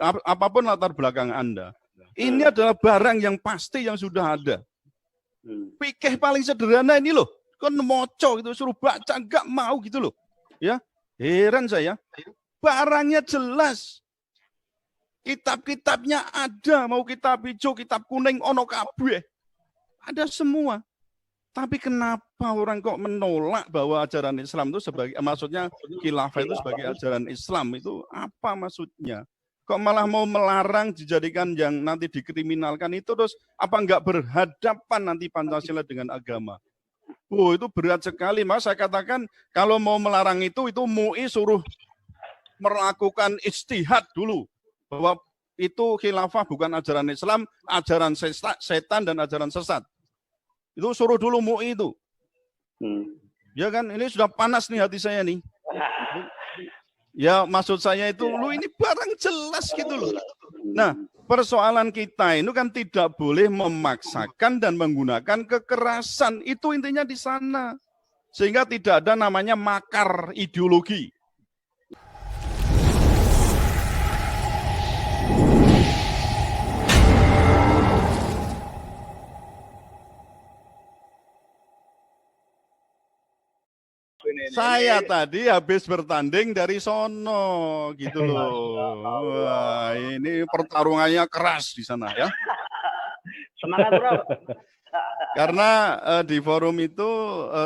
apapun latar belakang Anda. Ini adalah barang yang pasti yang sudah ada. Pikir paling sederhana ini loh. Kan moco gitu, suruh baca, nggak mau gitu loh. Ya, heran saya. Barangnya jelas. Kitab-kitabnya ada, mau kitab hijau, kitab kuning, ono kabeh. Ada semua. Tapi kenapa orang kok menolak bahwa ajaran Islam itu sebagai, maksudnya khilafah itu sebagai ajaran Islam, itu apa maksudnya? Kok malah mau melarang dijadikan yang nanti dikriminalkan itu, terus apa enggak berhadapan nanti Pancasila dengan agama? Oh, itu berat sekali, Mas. Saya katakan kalau mau melarang itu MUI suruh melakukan ijtihad dulu. Bahwa itu khilafah bukan ajaran Islam, ajaran setan dan ajaran sesat. Itu suruh dulu MUI itu. Ya kan, ini sudah panas nih hati saya nih. Ya maksud saya itu, lu ini barang jelas gitu loh. Nah, persoalan kita itu kan tidak boleh memaksakan dan menggunakan kekerasan. Itu intinya di sana. Sehingga tidak ada namanya makar ideologi. Saya tadi habis bertanding dari sono gitu loh. Wah, ini pertarungannya keras di sana ya. Semangat, Bro. Karena di forum itu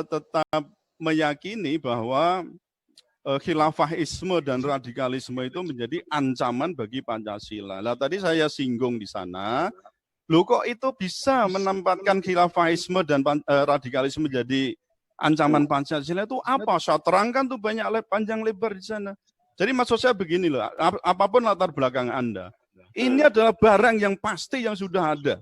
tetap meyakini bahwa khilafahisme dan radikalisme itu menjadi ancaman bagi Pancasila. Nah, tadi saya singgung di sana, loh kok itu bisa menempatkan khilafahisme dan radikalisme menjadi ancaman Pancasila itu apa? Saya terangkan tuh banyak panjang lebar di sana. Jadi maksud saya begini loh, apapun latar belakang Anda, ini adalah barang yang pasti yang sudah ada.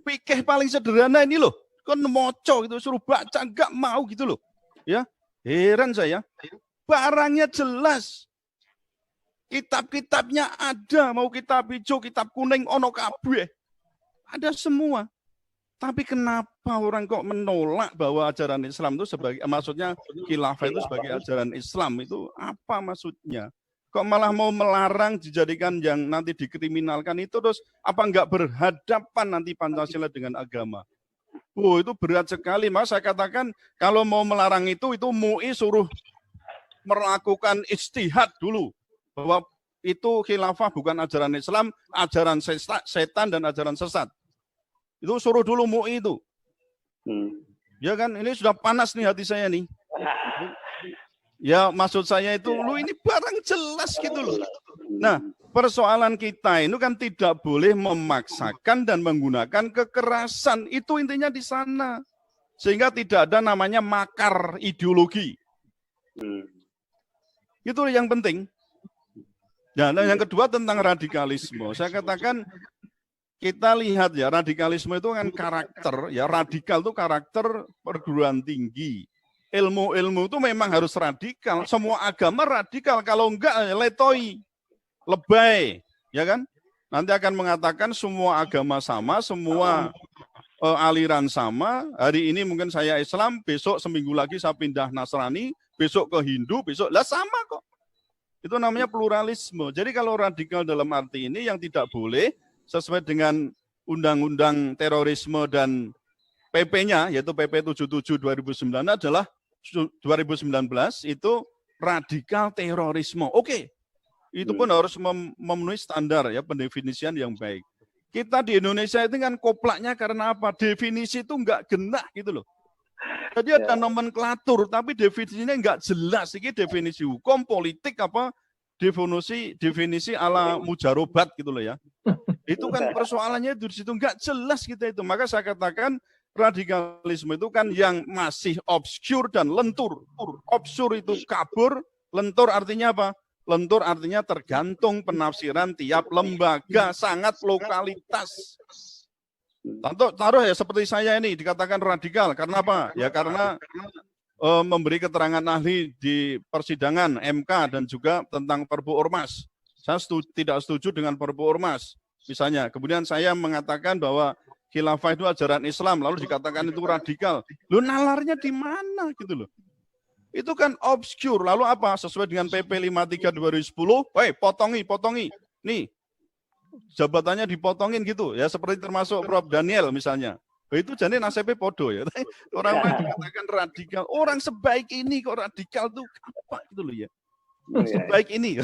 Pikir paling sederhana ini loh, kan moco gitu, suruh baca, nggak mau gitu loh. Ya, heran saya. Barangnya jelas. Kitab-kitabnya ada, mau kitab hijau, kitab kuning, ono kabeh. Ada semua. Tapi kenapa orang kok menolak bahwa ajaran Islam itu sebagai, maksudnya khilafah itu sebagai ajaran Islam, itu apa maksudnya? Kok malah mau melarang dijadikan yang nanti dikriminalkan itu, terus apa enggak berhadapan nanti Pancasila dengan agama? Oh, itu berat sekali, Mas. Saya katakan kalau mau melarang itu MUI suruh melakukan ijtihad dulu. Bahwa itu khilafah bukan ajaran Islam, ajaran setan dan ajaran sesat. Itu suruh dulu MUI itu. Ya kan, ini sudah panas nih hati saya nih. Ya maksud saya itu, lu ini barang jelas gitu loh. Nah, persoalan kita itu kan tidak boleh memaksakan dan menggunakan kekerasan. Itu intinya di sana. Sehingga tidak ada namanya makar ideologi. Itu yang penting. Nah, yang kedua tentang radikalisme. Saya katakan, kita lihat ya, radikalisme itu kan karakter, ya radikal itu karakter perguruan tinggi. Ilmu-ilmu itu memang harus radikal, semua agama radikal, kalau enggak letoi, lebay, ya kan? Nanti akan mengatakan semua agama sama, semua aliran sama, hari ini mungkin saya Islam, besok seminggu lagi saya pindah Nasrani, besok ke Hindu, besok, lah sama kok. Itu namanya pluralisme. Jadi kalau radikal dalam arti ini yang tidak boleh, sesuai dengan Undang-Undang Terorisme dan PP-nya, yaitu PP 77 2009 adalah 2019 itu radikal terorisme. Oke, itu pun harus memenuhi standar ya pendefinisian yang baik. Kita di Indonesia itu kan koplaknya karena apa? Definisi itu enggak genah gitu loh. Jadi ada nomenklatur, tapi definisinya enggak jelas. Ini definisi hukum, politik apa? Definisi ala mujarobat gitu loh ya. Itu kan persoalannya di situ enggak jelas kita itu. Maka saya katakan radikalisme itu kan yang masih obskur dan lentur. Obskur itu kabur, lentur artinya apa? Lentur artinya tergantung penafsiran tiap lembaga, sangat lokalitas. Taruh ya seperti saya ini dikatakan radikal, karena apa? Ya karena memberi keterangan ahli di persidangan MK dan juga tentang Perpu Ormas. Saya tidak setuju dengan Perpu Ormas, misalnya. Kemudian saya mengatakan bahwa khilafah itu ajaran Islam, lalu dikatakan itu radikal. Lu nalarnya di mana gitu loh? Itu kan obskur. Lalu apa? Sesuai dengan PP 53 2010, potongi. nih jabatannya dipotongin gitu ya, seperti termasuk Prof Daniel misalnya. Itu jadi nasibnya podo ya. Orang-orang dikatakan radikal, orang sebaik ini kok radikal tuh apa gitu loh ya. Sebaik ini.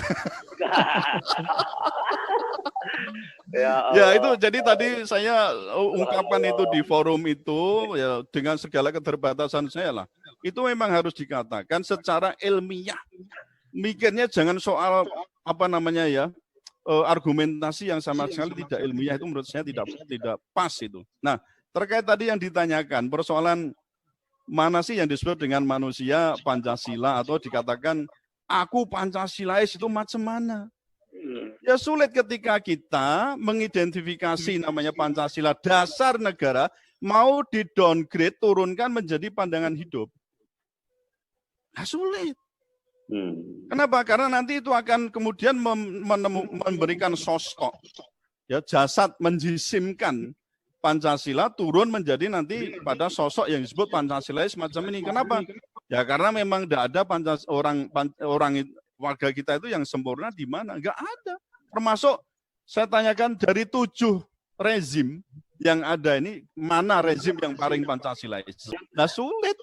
Ya itu jadi tadi saya ungkapkan itu di forum itu ya dengan segala keterbatasan saya lah. Itu memang harus dikatakan secara ilmiah. Mikirnya jangan soal apa namanya ya, argumentasi yang sama sekali tidak ilmiah, itu menurut saya tidak pas itu. Nah, terkait tadi yang ditanyakan persoalan mana sih yang disebut dengan manusia Pancasila atau dikatakan aku Pancasilais itu macam mana? Ya sulit ketika kita mengidentifikasi namanya Pancasila dasar negara mau di-downgrade, turunkan menjadi pandangan hidup. Nah, sulit. Kenapa? Karena nanti itu akan kemudian memberikan sosok, ya jasad, menjisimkan Pancasila turun menjadi nanti pada sosok yang disebut Pancasilais macam ini. Kenapa? Ya karena memang tidak ada orang warga kita itu yang sempurna di mana? Enggak ada. Termasuk saya tanyakan dari 7 rezim yang ada ini, mana rezim yang paling Pancasilais? Nah sulit.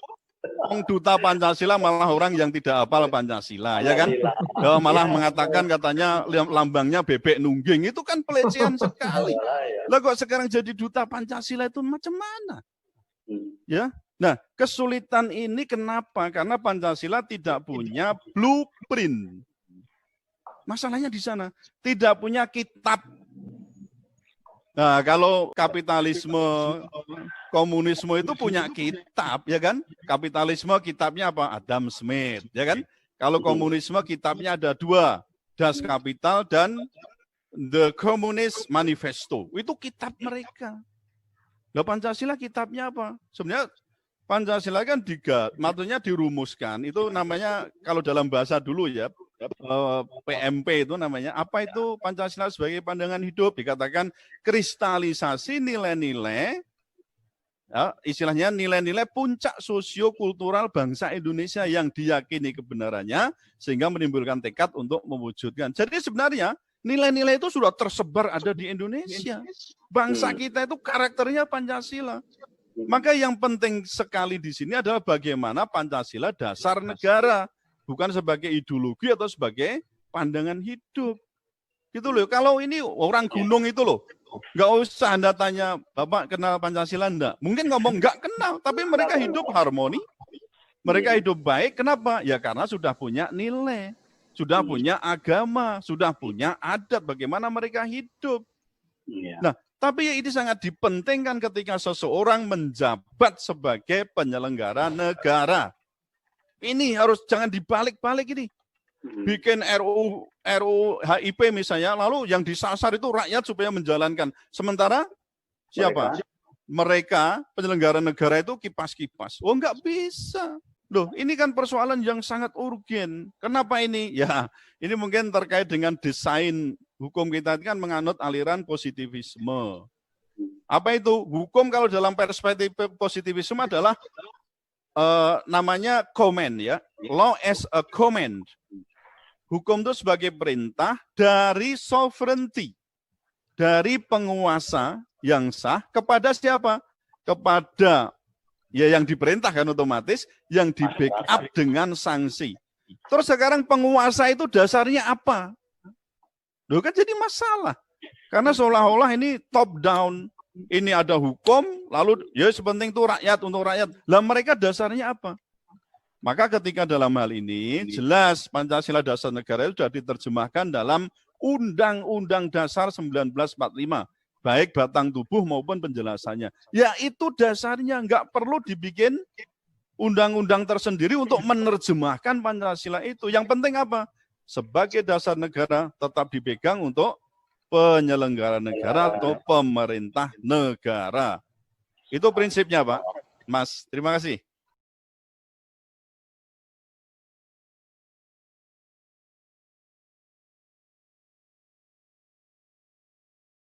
Duta Pancasila malah orang yang tidak hafal Pancasila, ya kan? Ya, malah mengatakan katanya lambangnya bebek nungging, itu kan pelecehan sekali. Lah kok sekarang jadi duta Pancasila itu macam mana? Ya. Nah, kesulitan ini kenapa? Karena Pancasila tidak punya blueprint. Masalahnya di sana, tidak punya kitab. Nah, kalau kapitalisme, komunisme itu punya kitab, ya kan? Kapitalisme kitabnya apa? Adam Smith, ya kan? Kalau komunisme kitabnya ada 2, Das Kapital dan The Communist Manifesto. Itu kitab mereka. Nah, Pancasila kitabnya apa? Sebenarnya Pancasila kan maksudnya dirumuskan. Itu namanya kalau dalam bahasa dulu ya, PMP itu namanya, apa itu Pancasila sebagai pandangan hidup? Dikatakan kristalisasi nilai-nilai, ya, istilahnya nilai-nilai puncak sosio-kultural bangsa Indonesia yang diyakini kebenarannya sehingga menimbulkan tekad untuk mewujudkan. Jadi sebenarnya nilai-nilai itu sudah tersebar ada di Indonesia. Bangsa kita itu karakternya Pancasila. Maka yang penting sekali di sini adalah bagaimana Pancasila dasar negara, bukan sebagai ideologi atau sebagai pandangan hidup. Gitu loh. Kalau ini orang gunung itu loh, nggak usah Anda tanya, Bapak kenal Pancasila enggak? Mungkin ngomong nggak kenal, tapi mereka hidup harmoni, mereka hidup baik. Kenapa? Ya karena sudah punya nilai, sudah punya agama, sudah punya adat, bagaimana mereka hidup. Nah, tapi ini sangat dipentingkan ketika seseorang menjabat sebagai penyelenggara negara. Ini harus jangan dibalik-balik ini. Bikin RUU HIP misalnya, lalu yang disasar itu rakyat supaya menjalankan. Sementara siapa? Mereka penyelenggara negara itu kipas-kipas. Oh, enggak bisa. Loh, ini kan persoalan yang sangat urgen. Kenapa ini? Ya, ini mungkin terkait dengan desain hukum kita kan menganut aliran positivisme. Apa itu? Hukum kalau dalam perspektif positivisme adalah namanya command ya. Law as a command. Hukum itu sebagai perintah dari sovereignty. Dari penguasa yang sah kepada siapa? Kepada ya yang diperintahkan otomatis, yang di backup dengan sanksi. Terus sekarang penguasa itu dasarnya apa? Loh kan jadi masalah. Karena seolah-olah ini top down. Ini ada hukum, lalu ya sepenting itu rakyat untuk rakyat. Lah mereka dasarnya apa? Maka ketika dalam hal ini, jelas Pancasila dasar negara itu sudah diterjemahkan dalam Undang-Undang Dasar 1945. Baik batang tubuh maupun penjelasannya. Ya itu dasarnya, nggak perlu dibikin undang-undang tersendiri untuk menerjemahkan Pancasila itu. Yang penting apa? Sebagai dasar negara tetap dipegang untuk penyelenggara negara atau pemerintah negara. Itu prinsipnya, Pak. Mas, terima kasih.